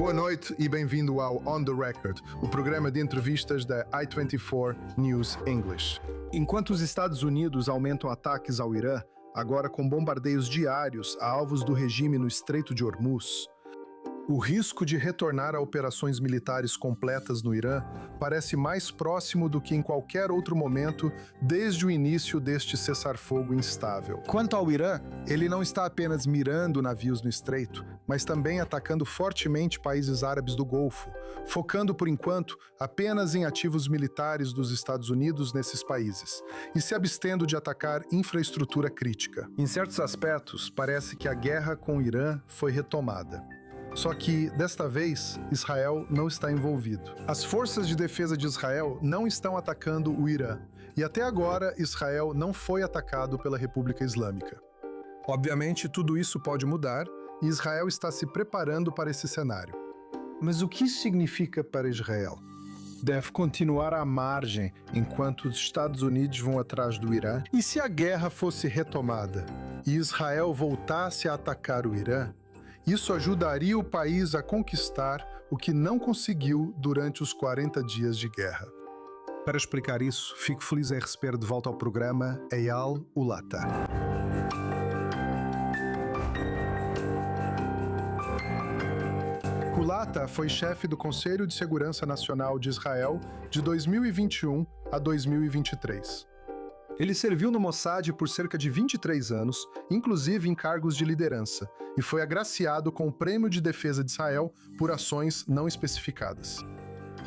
Boa noite e bem-vindo ao On The Record, o programa de entrevistas da I24 News English. Enquanto os Estados Unidos aumentam ataques ao Irã, agora com bombardeios diários a alvos do regime no Estreito de Hormuz, o risco de retornar a operações militares completas no Irã parece mais próximo do que em qualquer outro momento desde o início deste cessar-fogo instável. Quanto ao Irã, ele não está apenas mirando navios no Estreito, mas também atacando fortemente países árabes do Golfo, focando por enquanto apenas em ativos militares dos Estados Unidos nesses países, e se abstendo de atacar infraestrutura crítica. Em certos aspectos, parece que a guerra com o Irã foi retomada. Só que, desta vez, Israel não está envolvido. As forças de defesa de Israel não estão atacando o Irã, e até agora Israel não foi atacado pela República Islâmica. Obviamente, tudo isso pode mudar, e Israel está se preparando para esse cenário. Mas o que isso significa para Israel? Deve continuar à margem enquanto os Estados Unidos vão atrás do Irã? E se a guerra fosse retomada e Israel voltasse a atacar o Irã, isso ajudaria o país a conquistar o que não conseguiu durante os 40 dias de guerra. Para explicar isso, fico feliz em receber de volta ao programa Eyal Ulata. Ulata foi chefe do Conselho de Segurança Nacional de Israel de 2021 a 2023. Ele serviu no Mossad por cerca de 23 anos, inclusive em cargos de liderança, e foi agraciado com o Prêmio de Defesa de Israel por ações não especificadas.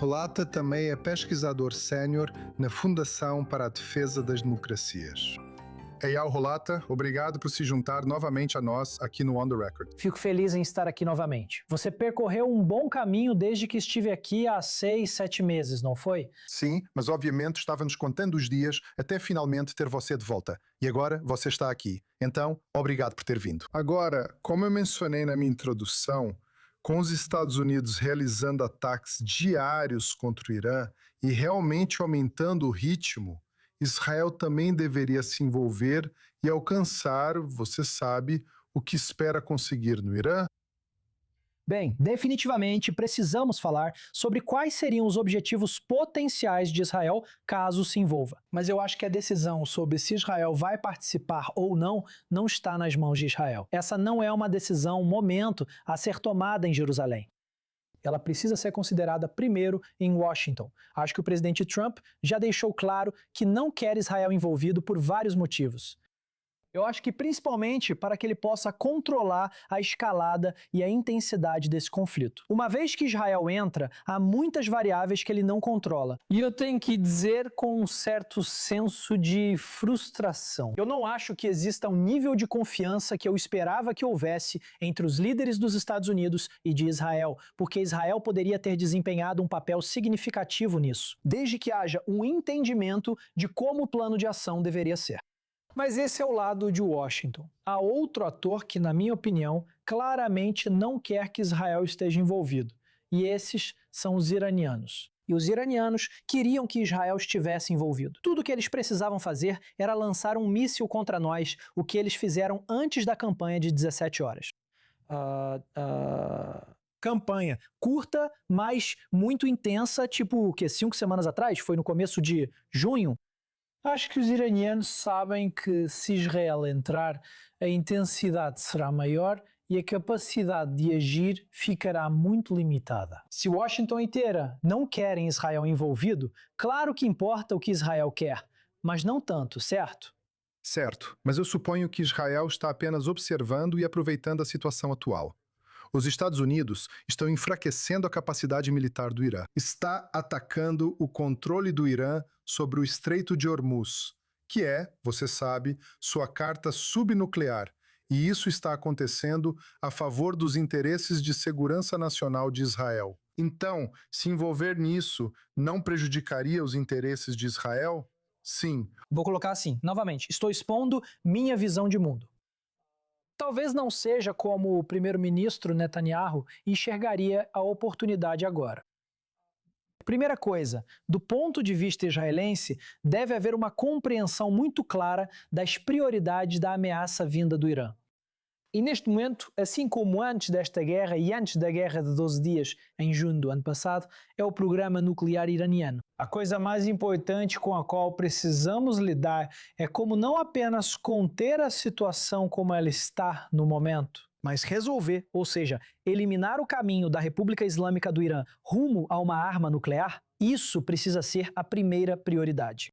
Ulata também é pesquisador sênior na Fundação para a Defesa das Democracias. Eyal Ulata, obrigado por se juntar novamente a nós aqui no On The Record. Fico feliz em estar aqui novamente. Você percorreu um bom caminho desde que estive aqui há 6, 7 meses, não foi? Sim, mas obviamente estávamos contando os dias até finalmente ter você de volta. E agora você está aqui. Então, obrigado por ter vindo. Agora, como eu mencionei na minha introdução, com os Estados Unidos realizando ataques diários contra o Irã e realmente aumentando o ritmo, Israel também deveria se envolver e alcançar, você sabe, o que espera conseguir no Irã? Bem, definitivamente precisamos falar sobre quais seriam os objetivos potenciais de Israel caso se envolva. Mas eu acho que a decisão sobre se Israel vai participar ou não está nas mãos de Israel. Essa não é uma decisão, momento, a ser tomada em Jerusalém. Ela precisa ser considerada primeiro em Washington. Acho que o presidente Trump já deixou claro que não quer Israel envolvido por vários motivos. Eu acho que principalmente para que ele possa controlar a escalada e a intensidade desse conflito. Uma vez que Israel entra, há muitas variáveis que ele não controla. E eu tenho que dizer com um certo senso de frustração. Eu não acho que exista um nível de confiança que eu esperava que houvesse entre os líderes dos Estados Unidos e de Israel, porque Israel poderia ter desempenhado um papel significativo nisso, desde que haja um entendimento de como o plano de ação deveria ser. Mas esse é o lado de Washington. Há outro ator que, na minha opinião, claramente não quer que Israel esteja envolvido. E esses são os iranianos. E os iranianos queriam que Israel estivesse envolvido. Tudo o que eles precisavam fazer era lançar um míssil contra nós, o que eles fizeram antes da campanha de 17 horas. Campanha curta, mas muito intensa, tipo, 5 semanas atrás? Foi no começo de junho? Acho que os iranianos sabem que se Israel entrar, a intensidade será maior e a capacidade de agir ficará muito limitada. Se Washington inteira não querem Israel envolvido, claro que importa o que Israel quer, mas não tanto, certo? Certo, mas eu suponho que Israel está apenas observando e aproveitando a situação atual. Os Estados Unidos estão enfraquecendo a capacidade militar do Irã. Está atacando o controle do Irã sobre o Estreito de Hormuz, que é, você sabe, sua carta subnuclear. E isso está acontecendo a favor dos interesses de segurança nacional de Israel. Então, se envolver nisso não prejudicaria os interesses de Israel? Sim. Vou colocar assim, novamente, estou expondo minha visão de mundo. Talvez não seja como o primeiro-ministro Netanyahu enxergaria a oportunidade agora. Primeira coisa, do ponto de vista israelense, deve haver uma compreensão muito clara das prioridades da ameaça vinda do Irã. E neste momento, assim como antes desta guerra e antes da guerra de 12 dias, em junho do ano passado, é o programa nuclear iraniano. A coisa mais importante com a qual precisamos lidar é como não apenas conter a situação como ela está no momento, mas resolver, ou seja, eliminar o caminho da República Islâmica do Irã rumo a uma arma nuclear. Isso precisa ser a primeira prioridade.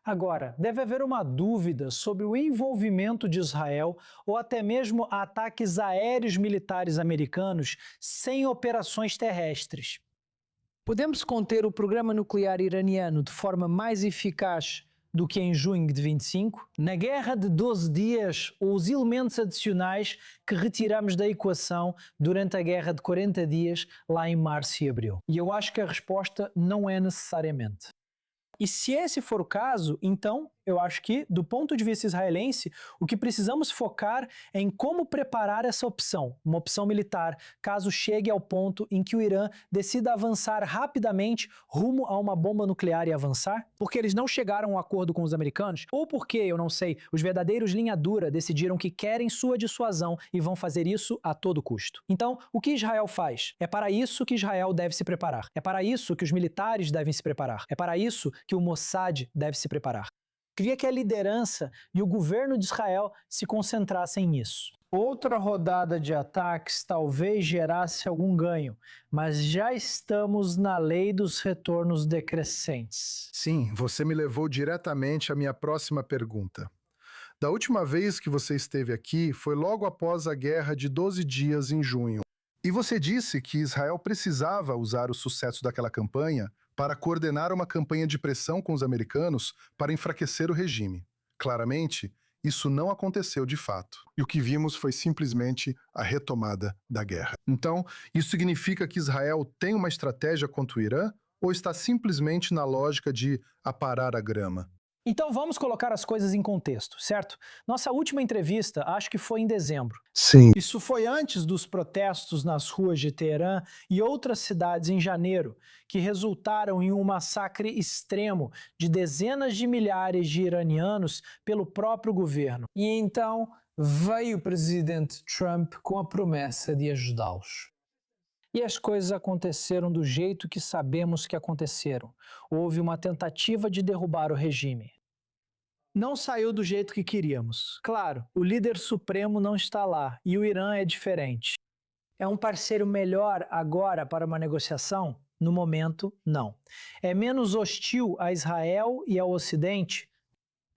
Agora, deve haver uma dúvida sobre o envolvimento de Israel ou até mesmo ataques aéreos militares americanos sem operações terrestres. Podemos conter o programa nuclear iraniano de forma mais eficaz do que em junho de 25? Na guerra de 12 dias, os elementos adicionais que retiramos da equação durante a guerra de 40 dias, lá em março e abril? E eu acho que a resposta não é necessariamente. E se esse for o caso, então eu acho que, do ponto de vista israelense, o que precisamos focar é em como preparar essa opção, uma opção militar, caso chegue ao ponto em que o Irã decida avançar rapidamente rumo a uma bomba nuclear e avançar, porque eles não chegaram a um acordo com os americanos, ou porque, eu não sei, os verdadeiros linha dura decidiram que querem sua dissuasão e vão fazer isso a todo custo. Então, o que Israel faz? É para isso que Israel deve se preparar. É para isso que os militares devem se preparar. É para isso que o Mossad deve se preparar. Queria que a liderança e o governo de Israel se concentrassem nisso. Outra rodada de ataques talvez gerasse algum ganho, mas já estamos na lei dos retornos decrescentes. Sim, você me levou diretamente à minha próxima pergunta. Da última vez que você esteve aqui foi logo após a guerra de 12 dias em junho. E você disse que Israel precisava usar o sucesso daquela campanha para coordenar uma campanha de pressão com os americanos para enfraquecer o regime. Claramente, isso não aconteceu de fato. E o que vimos foi simplesmente a retomada da guerra. Então, isso significa que Israel tem uma estratégia contra o Irã ou está simplesmente na lógica de aparar a grama? Então vamos colocar as coisas em contexto, certo? Nossa última entrevista acho que foi em dezembro. Sim. Isso foi antes dos protestos nas ruas de Teherã e outras cidades em janeiro, que resultaram em um massacre extremo de dezenas de milhares de iranianos pelo próprio governo. E então veio o presidente Trump com a promessa de ajudá-los. E as coisas aconteceram do jeito que sabemos que aconteceram. Houve uma tentativa de derrubar o regime. Não saiu do jeito que queríamos. Claro, o líder supremo não está lá e o Irã é diferente. É um parceiro melhor agora para uma negociação? No momento, não. É menos hostil a Israel e ao Ocidente?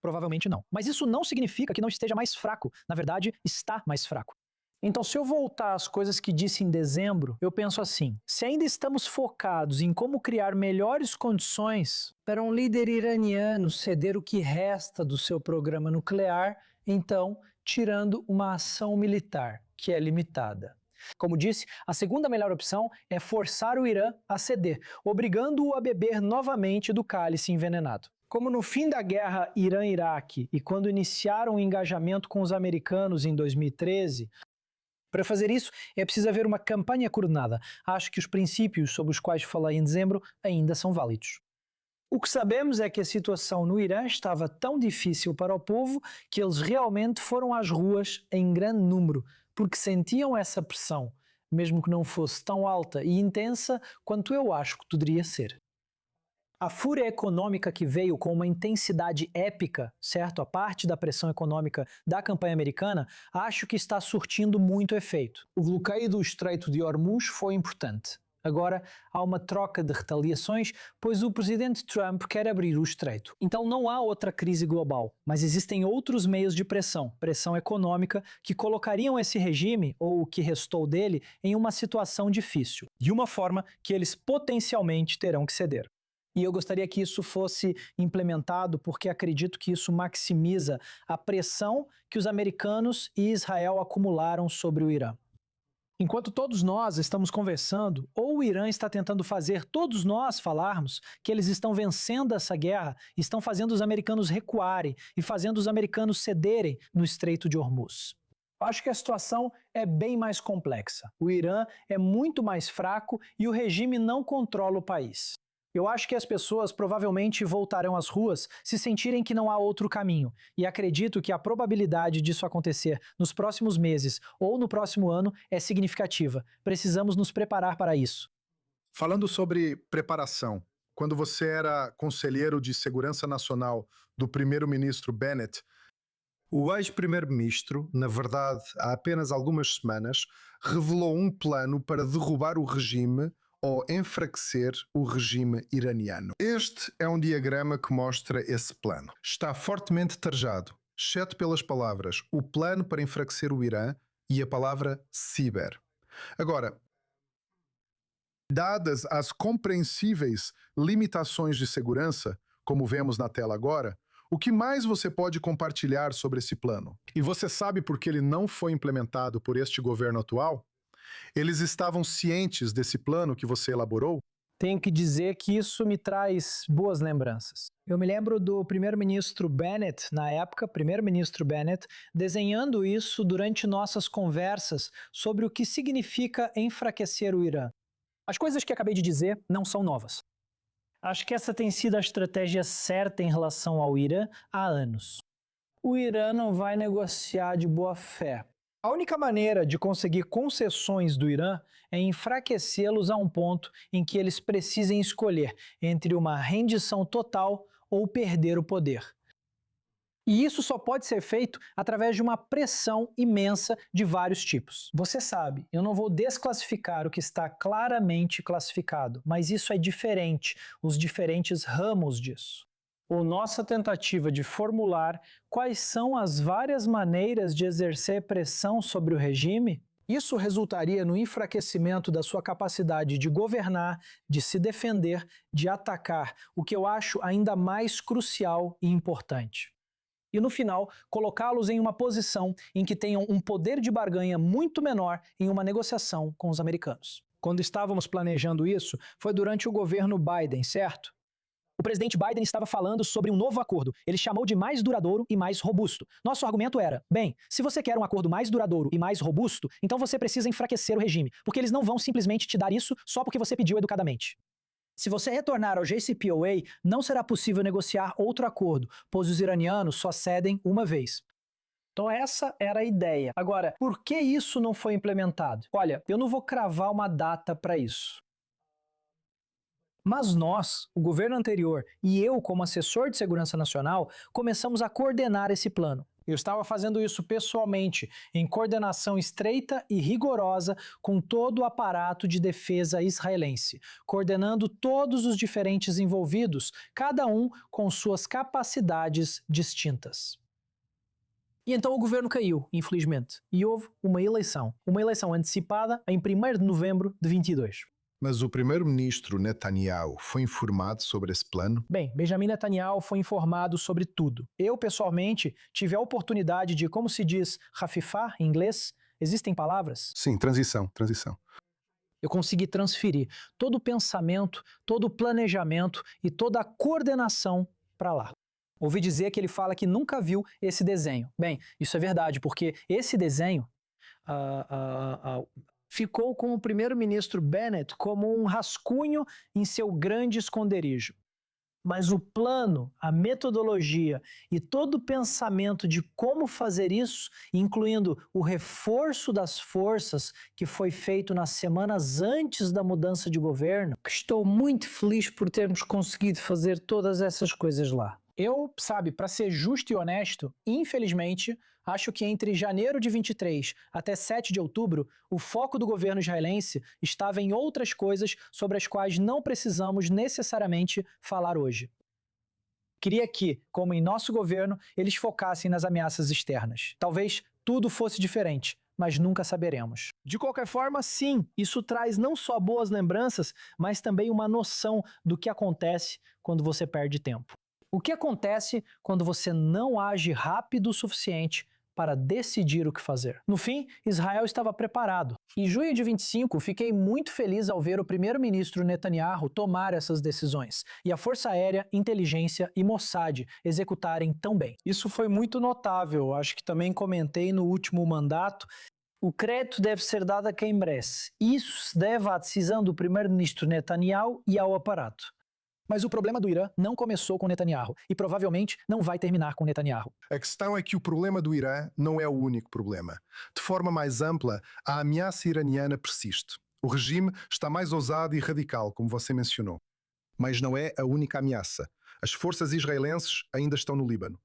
Provavelmente não. Mas isso não significa que não esteja mais fraco. Na verdade, está mais fraco. Então, se eu voltar às coisas que disse em dezembro, eu penso assim: se ainda estamos focados em como criar melhores condições para um líder iraniano ceder o que resta do seu programa nuclear, então, tirando uma ação militar, que é limitada. Como disse, a segunda melhor opção é forçar o Irã a ceder, obrigando-o a beber novamente do cálice envenenado. Como no fim da guerra Irã-Iraque e quando iniciaram o engajamento com os americanos em 2013, para fazer isso, é preciso haver uma campanha coordenada. Acho que os princípios sobre os quais falei em dezembro ainda são válidos. O que sabemos é que a situação no Irã estava tão difícil para o povo que eles realmente foram às ruas em grande número, porque sentiam essa pressão, mesmo que não fosse tão alta e intensa quanto eu acho que poderia ser. A fúria econômica que veio com uma intensidade épica, certo? A parte da pressão econômica da campanha americana, acho que está surtindo muito efeito. O bloqueio do Estreito de Hormuz foi importante. Agora há uma troca de retaliações, pois o presidente Trump quer abrir o estreito. Então não há outra crise global, mas existem outros meios de pressão econômica, que colocariam esse regime, ou o que restou dele, em uma situação difícil, de uma forma que eles potencialmente terão que ceder. E eu gostaria que isso fosse implementado porque acredito que isso maximiza a pressão que os americanos e Israel acumularam sobre o Irã. Enquanto todos nós estamos conversando, ou o Irã está tentando fazer todos nós falarmos que eles estão vencendo essa guerra, estão fazendo os americanos recuarem e fazendo os americanos cederem no Estreito de Hormuz. Eu acho que a situação é bem mais complexa. O Irã é muito mais fraco e o regime não controla o país. Eu acho que as pessoas provavelmente voltarão às ruas se sentirem que não há outro caminho, e acredito que a probabilidade disso acontecer nos próximos meses ou no próximo ano é significativa. Precisamos nos preparar para isso. Falando sobre preparação, quando você era conselheiro de segurança nacional do primeiro-ministro Bennett, o ex-primeiro-ministro, na verdade, há apenas algumas semanas, revelou um plano para derrubar o regime ou enfraquecer o regime iraniano. Este é um diagrama que mostra esse plano. Está fortemente tarjado, exceto pelas palavras o plano para enfraquecer o Irã e a palavra ciber. Agora, dadas as compreensíveis limitações de segurança, como vemos na tela agora, o que mais você pode compartilhar sobre esse plano? E você sabe por que ele não foi implementado por este governo atual? Eles estavam cientes desse plano que você elaborou? Tenho que dizer que isso me traz boas lembranças. Eu me lembro do primeiro-ministro Bennett, na época, primeiro-ministro Bennett, desenhando isso durante nossas conversas sobre o que significa enfraquecer o Irã. As coisas que acabei de dizer não são novas. Acho que essa tem sido a estratégia certa em relação ao Irã há anos. O Irã não vai negociar de boa fé. A única maneira de conseguir concessões do Irã é enfraquecê-los a um ponto em que eles precisem escolher entre uma rendição total ou perder o poder. E isso só pode ser feito através de uma pressão imensa de vários tipos. Você sabe, eu não vou desclassificar o que está claramente classificado, mas isso é diferente, os diferentes ramos disso. Ou nossa tentativa de formular quais são as várias maneiras de exercer pressão sobre o regime, isso resultaria no enfraquecimento da sua capacidade de governar, de se defender, de atacar, o que eu acho ainda mais crucial e importante. E no final, colocá-los em uma posição em que tenham um poder de barganha muito menor em uma negociação com os americanos. Quando estávamos planejando isso, foi durante o governo Biden, certo? O presidente Biden estava falando sobre um novo acordo. Ele chamou de mais duradouro e mais robusto. Nosso argumento era, bem, se você quer um acordo mais duradouro e mais robusto, então você precisa enfraquecer o regime, porque eles não vão simplesmente te dar isso só porque você pediu educadamente. Se você retornar ao JCPOA, não será possível negociar outro acordo, pois os iranianos só cedem uma vez. Então essa era a ideia. Agora, por que isso não foi implementado? Olha, eu não vou cravar uma data para isso. Mas nós, o governo anterior e eu como assessor de segurança nacional, começamos a coordenar esse plano. Eu estava fazendo isso pessoalmente, em coordenação estreita e rigorosa com todo o aparato de defesa israelense, coordenando todos os diferentes envolvidos, cada um com suas capacidades distintas. E então o governo caiu, infelizmente, e houve uma eleição antecipada em 1º de novembro de 22. Mas o primeiro-ministro Netanyahu foi informado sobre esse plano? Bem, Benjamin Netanyahu foi informado sobre tudo. Eu, pessoalmente, tive a oportunidade de, como se diz, hafifar em inglês? Existem palavras? Sim, transição. Eu consegui transferir todo o pensamento, todo o planejamento e toda a coordenação para lá. Ouvi dizer que ele fala que nunca viu esse desenho. Bem, isso é verdade, porque esse desenho ficou com o primeiro-ministro Bennett como um rascunho em seu grande esconderijo. Mas o plano, a metodologia e todo o pensamento de como fazer isso, incluindo o reforço das forças que foi feito nas semanas antes da mudança de governo, estou muito feliz por termos conseguido fazer todas essas coisas lá. Eu, para ser justo e honesto, infelizmente, acho que entre janeiro de 23 até 7 de outubro, o foco do governo israelense estava em outras coisas sobre as quais não precisamos necessariamente falar hoje. Queria que, como em nosso governo, eles focassem nas ameaças externas. Talvez tudo fosse diferente, mas nunca saberemos. De qualquer forma, sim, isso traz não só boas lembranças, mas também uma noção do que acontece quando você perde tempo. O que acontece quando você não age rápido o suficiente para decidir o que fazer? No fim, Israel estava preparado. Em junho de 25, fiquei muito feliz ao ver o primeiro-ministro Netanyahu tomar essas decisões e a Força Aérea, Inteligência e Mossad executarem tão bem. Isso foi muito notável, acho que também comentei no último mandato. O crédito deve ser dado a quem merece. Isso se deve à decisão do primeiro-ministro Netanyahu e ao aparato. Mas o problema do Irã não começou com Netanyahu e provavelmente não vai terminar com Netanyahu. A questão é que o problema do Irã não é o único problema. De forma mais ampla, a ameaça iraniana persiste. O regime está mais ousado e radical, como você mencionou. Mas não é a única ameaça. As forças israelenses ainda estão no Líbano.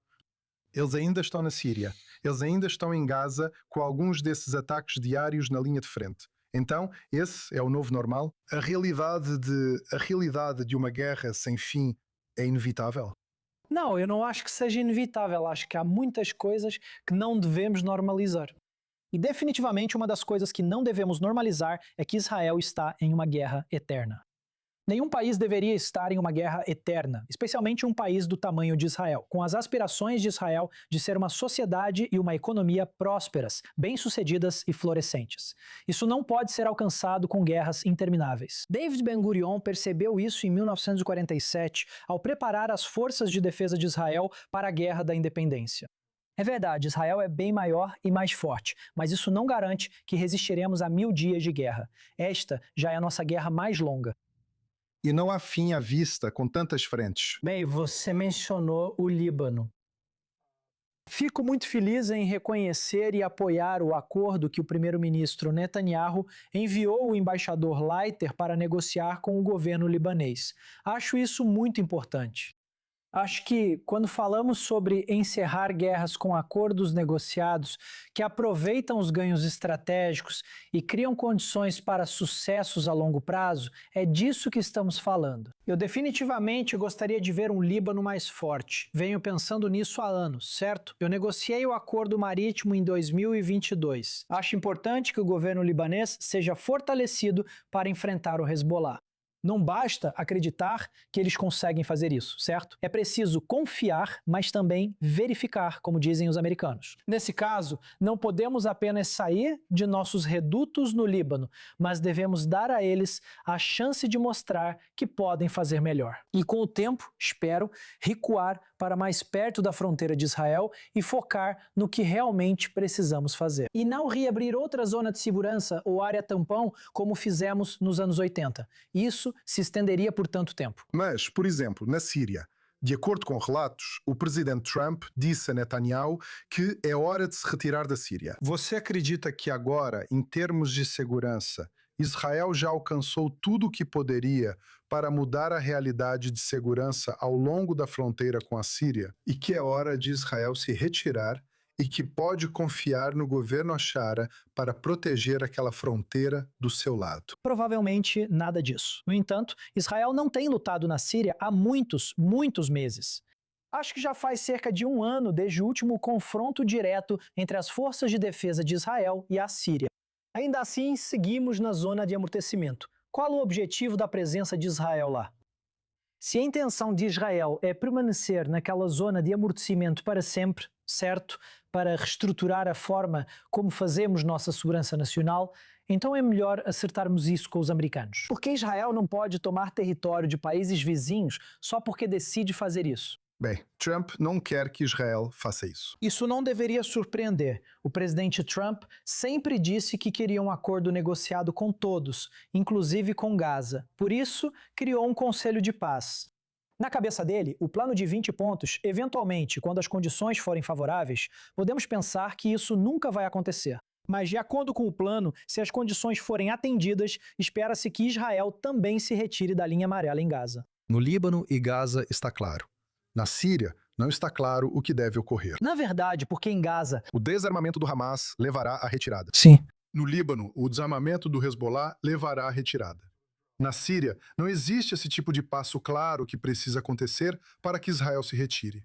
Eles ainda estão na Síria. Eles ainda estão em Gaza com alguns desses ataques diários na linha de frente. Então, esse é o novo normal? A realidade de uma guerra sem fim é inevitável? Não, eu não acho que seja inevitável. Acho que há muitas coisas que não devemos normalizar. E definitivamente uma das coisas que não devemos normalizar é que Israel está em uma guerra eterna. Nenhum país deveria estar em uma guerra eterna, especialmente um país do tamanho de Israel, com as aspirações de Israel de ser uma sociedade e uma economia prósperas, bem-sucedidas e florescentes. Isso não pode ser alcançado com guerras intermináveis. David Ben-Gurion percebeu isso em 1947, ao preparar as forças de defesa de Israel para a Guerra da Independência. É verdade, Israel é bem maior e mais forte, mas isso não garante que resistiremos a 1000 dias de guerra. Esta já é a nossa guerra mais longa. E não há fim à vista com tantas frentes. Bem, você mencionou o Líbano. Fico muito feliz em reconhecer e apoiar o acordo que o primeiro-ministro Netanyahu enviou o embaixador Leiter para negociar com o governo libanês. Acho isso muito importante. Acho que quando falamos sobre encerrar guerras com acordos negociados que aproveitam os ganhos estratégicos e criam condições para sucessos a longo prazo, é disso que estamos falando. Eu definitivamente gostaria de ver um Líbano mais forte. Venho pensando nisso há anos, certo? Eu negociei o acordo marítimo em 2022. Acho importante que o governo libanês seja fortalecido para enfrentar o Hezbollah. Não basta acreditar que eles conseguem fazer isso, certo? É preciso confiar, mas também verificar, como dizem os americanos. Nesse caso, não podemos apenas sair de nossos redutos no Líbano, mas devemos dar a eles a chance de mostrar que podem fazer melhor. E com o tempo, espero, recuar para mais perto da fronteira de Israel e focar no que realmente precisamos fazer. E não reabrir outra zona de segurança ou área tampão como fizemos nos anos 80. Isso se estenderia por tanto tempo. Mas, por exemplo, na Síria, de acordo com relatos, o presidente Trump disse a Netanyahu que é hora de se retirar da Síria. Você acredita que agora, em termos de segurança, Israel já alcançou tudo o que poderia para mudar a realidade de segurança ao longo da fronteira com a Síria? E que é hora de Israel se retirar e que pode confiar no governo Achara para proteger aquela fronteira do seu lado? Provavelmente nada disso. No entanto, Israel não tem lutado na Síria há muitos meses. Acho que já faz cerca de 1 ano desde o último confronto direto entre as forças de defesa de Israel e a Síria. Ainda assim, seguimos na zona de amortecimento. Qual o objetivo da presença de Israel lá? Se a intenção de Israel é permanecer naquela zona de amortecimento para sempre, certo? Para reestruturar a forma como fazemos nossa segurança nacional, então é melhor acertarmos isso com os americanos. Porque Israel não pode tomar território de países vizinhos só porque decide fazer isso. Bem, Trump não quer que Israel faça isso. Isso não deveria surpreender. O presidente Trump sempre disse que queria um acordo negociado com todos, inclusive com Gaza. Por isso, criou um conselho de paz. Na cabeça dele, o plano de 20 pontos, eventualmente, quando as condições forem favoráveis, podemos pensar que isso nunca vai acontecer. Mas, de acordo com o plano, se as condições forem atendidas, espera-se que Israel também se retire da linha amarela em Gaza. No Líbano e Gaza está claro. Na Síria, não está claro o que deve ocorrer. Na verdade, porque em Gaza, o desarmamento do Hamas levará à retirada. Sim. No Líbano, o desarmamento do Hezbollah levará à retirada. Na Síria, não existe esse tipo de passo claro que precisa acontecer para que Israel se retire.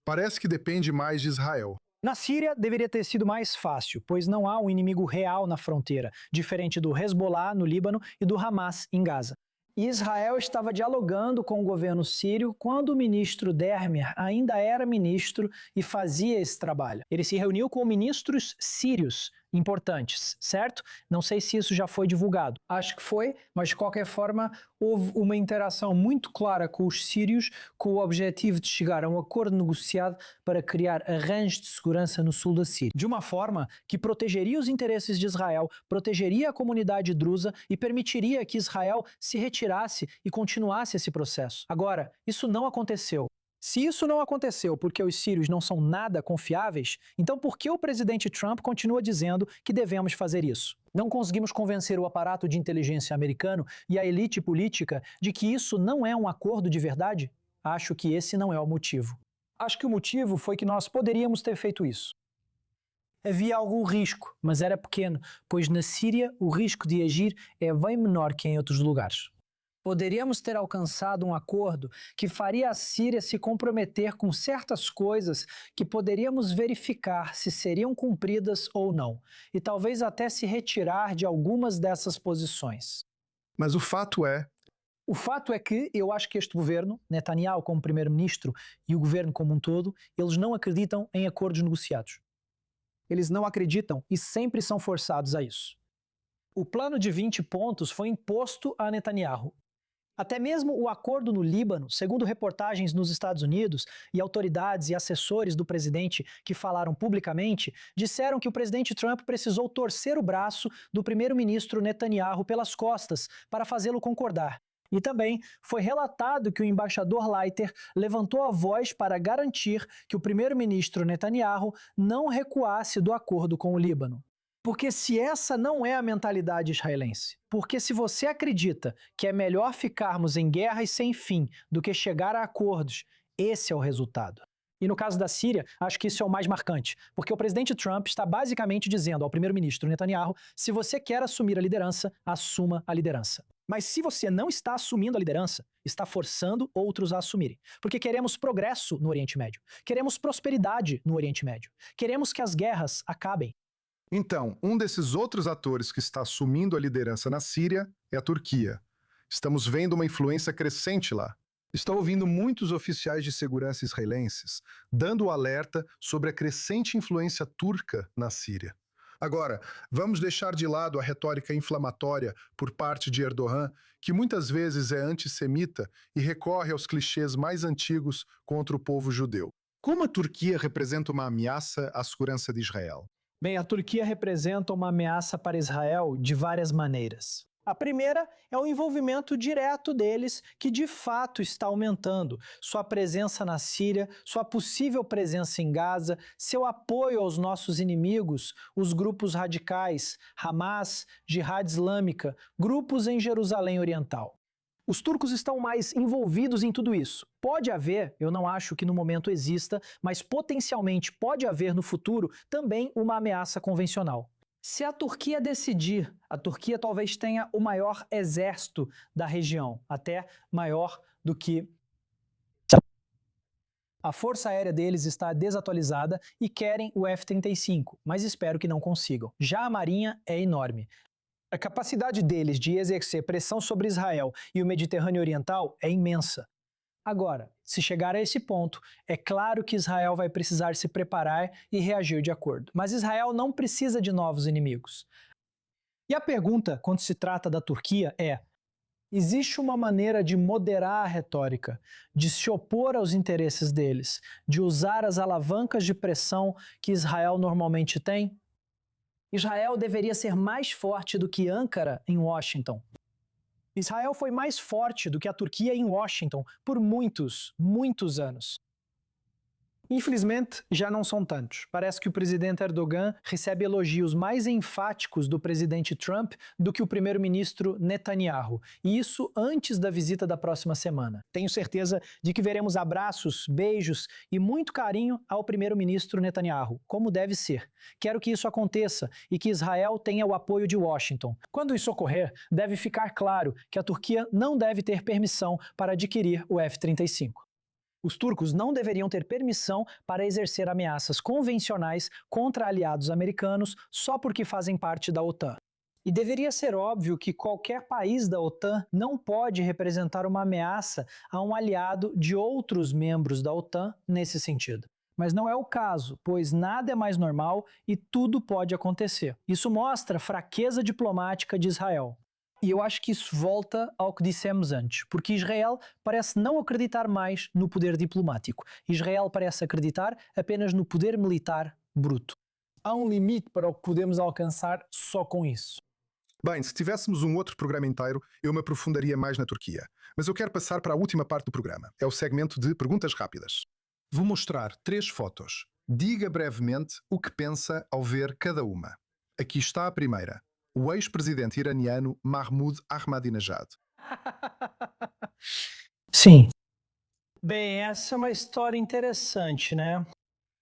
Parece que depende mais de Israel. Na Síria, deveria ter sido mais fácil, pois não há um inimigo real na fronteira, diferente do Hezbollah no Líbano e do Hamas em Gaza. Israel estava dialogando com o governo sírio quando o ministro Dermer ainda era ministro e fazia esse trabalho. Ele se reuniu com ministros sírios importantes, certo? Não sei se isso já foi divulgado. Acho que foi, mas de qualquer forma houve uma interação muito clara com os sírios com o objetivo de chegar a um acordo negociado para criar arranjos de segurança no sul da Síria, de uma forma que protegeria os interesses de Israel, protegeria a comunidade drusa e permitiria que Israel se retirasse e continuasse esse processo. Agora, isso não aconteceu. Se isso não aconteceu porque os sírios não são nada confiáveis, então por que o presidente Trump continua dizendo que devemos fazer isso? Não conseguimos convencer o aparato de inteligência americano e a elite política de que isso não é um acordo de verdade? Acho que esse não é o motivo. Acho que o motivo foi que nós poderíamos ter feito isso. Havia algum risco, mas era pequeno, pois na Síria o risco de agir é bem menor que em outros lugares. Poderíamos ter alcançado um acordo que faria a Síria se comprometer com certas coisas que poderíamos verificar se seriam cumpridas ou não, e talvez até se retirar de algumas dessas posições. Mas o fato é que eu acho que este governo, Netanyahu como primeiro-ministro e o governo como um todo, eles não acreditam em acordos negociados. Eles não acreditam e sempre são forçados a isso. O plano de 20 pontos foi imposto a Netanyahu. Até mesmo o acordo no Líbano, segundo reportagens nos Estados Unidos e autoridades e assessores do presidente que falaram publicamente, disseram que o presidente Trump precisou torcer o braço do primeiro-ministro Netanyahu pelas costas para fazê-lo concordar. E também foi relatado que o embaixador Leiter levantou a voz para garantir que o primeiro-ministro Netanyahu não recuasse do acordo com o Líbano. Porque se essa não é a mentalidade israelense, porque se você acredita que é melhor ficarmos em guerras sem fim do que chegar a acordos, esse é o resultado. E no caso da Síria, acho que isso é o mais marcante, porque o presidente Trump está basicamente dizendo ao primeiro-ministro Netanyahu, se você quer assumir a liderança, assuma a liderança. Mas se você não está assumindo a liderança, está forçando outros a assumirem. Porque queremos progresso no Oriente Médio, queremos prosperidade no Oriente Médio, queremos que as guerras acabem. Então, um desses outros atores que está assumindo a liderança na Síria é a Turquia. Estamos vendo uma influência crescente lá. Estou ouvindo muitos oficiais de segurança israelenses dando o alerta sobre a crescente influência turca na Síria. Agora, vamos deixar de lado a retórica inflamatória por parte de Erdogan, que muitas vezes é antissemita e recorre aos clichês mais antigos contra o povo judeu. Como a Turquia representa uma ameaça à segurança de Israel? Bem, a Turquia representa uma ameaça para Israel de várias maneiras. A primeira é o envolvimento direto deles, que de fato está aumentando. Sua presença na Síria, sua possível presença em Gaza, seu apoio aos nossos inimigos, os grupos radicais, Hamas, Jihad Islâmica, grupos em Jerusalém Oriental. Os turcos estão mais envolvidos em tudo isso. Pode haver, eu não acho que no momento exista, mas potencialmente pode haver no futuro também uma ameaça convencional. Se a Turquia decidir, a Turquia talvez tenha o maior exército da região, até maior do que... A força aérea deles está desatualizada e querem o F-35, mas espero que não consigam. Já a marinha é enorme. A capacidade deles de exercer pressão sobre Israel e o Mediterrâneo Oriental é imensa. Agora, se chegar a esse ponto, é claro que Israel vai precisar se preparar e reagir de acordo. Mas Israel não precisa de novos inimigos. E a pergunta, quando se trata da Turquia, é: existe uma maneira de moderar a retórica, de se opor aos interesses deles, de usar as alavancas de pressão que Israel normalmente tem? Israel deveria ser mais forte do que Ankara em Washington. Israel foi mais forte do que a Turquia em Washington por muitos anos. Infelizmente, já não são tantos. Parece que o presidente Erdogan recebe elogios mais enfáticos do presidente Trump do que o primeiro-ministro Netanyahu. E isso antes da visita da próxima semana. Tenho certeza de que veremos abraços, beijos e muito carinho ao primeiro-ministro Netanyahu, como deve ser. Quero que isso aconteça e que Israel tenha o apoio de Washington. Quando isso ocorrer, deve ficar claro que a Turquia não deve ter permissão para adquirir o F-35. Os turcos não deveriam ter permissão para exercer ameaças convencionais contra aliados americanos só porque fazem parte da OTAN. E deveria ser óbvio que qualquer país da OTAN não pode representar uma ameaça a um aliado de outros membros da OTAN nesse sentido. Mas não é o caso, pois nada é mais normal e tudo pode acontecer. Isso mostra a fraqueza diplomática de Israel. E eu acho que isso volta ao que dissemos antes, porque Israel parece não acreditar mais no poder diplomático. Israel parece acreditar apenas no poder militar bruto. Há um limite para o que podemos alcançar só com isso. Bem, se tivéssemos um outro programa inteiro, eu me aprofundaria mais na Turquia. Mas eu quero passar para a última parte do programa. É o segmento de perguntas rápidas. Vou mostrar 3 fotos. Diga brevemente o que pensa ao ver cada uma. Aqui está a primeira. O ex-presidente iraniano Mahmoud Ahmadinejad. Sim. Bem, essa é uma história interessante, né?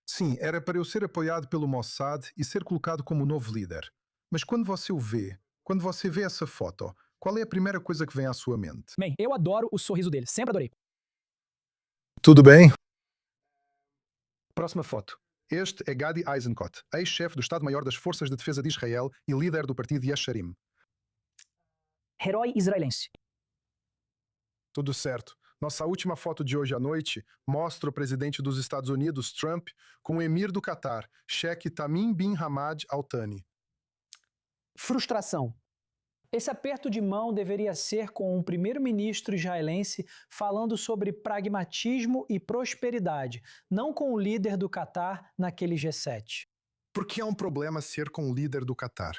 Sim, era para eu ser apoiado pelo Mossad e ser colocado como novo líder. Mas quando você vê essa foto, qual é a primeira coisa que vem à sua mente? Bem, eu adoro o sorriso dele, sempre adorei. Tudo bem? Próxima foto. Este é Gadi Eisenkot, ex-chefe do Estado-Maior das Forças de Defesa de Israel e líder do partido Yesharim. Herói israelense. Tudo certo. Nossa última foto de hoje à noite mostra o presidente dos Estados Unidos, Trump, com o emir do Catar, Sheikh Tamim bin Hamad Al Thani. Frustração. Esse aperto de mão deveria ser com um primeiro-ministro israelense falando sobre pragmatismo e prosperidade, não com o líder do Catar naquele G7. Por que é um problema ser com o líder do Catar?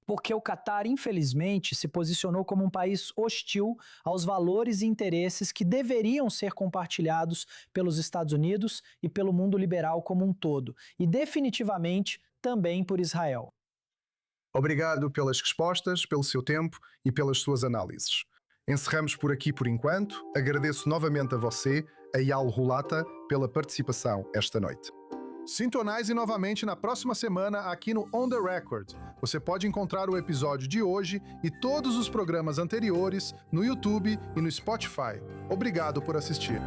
Porque o Catar, infelizmente, se posicionou como um país hostil aos valores e interesses que deveriam ser compartilhados pelos Estados Unidos e pelo mundo liberal como um todo, e definitivamente também por Israel. Obrigado pelas respostas, pelo seu tempo e pelas suas análises. Encerramos por aqui por enquanto. Agradeço novamente a você, Eyal Hulata, pela participação esta noite. Sintonize novamente na próxima semana aqui no On The Record. Você pode encontrar o episódio de hoje e todos os programas anteriores no YouTube e no Spotify. Obrigado por assistir.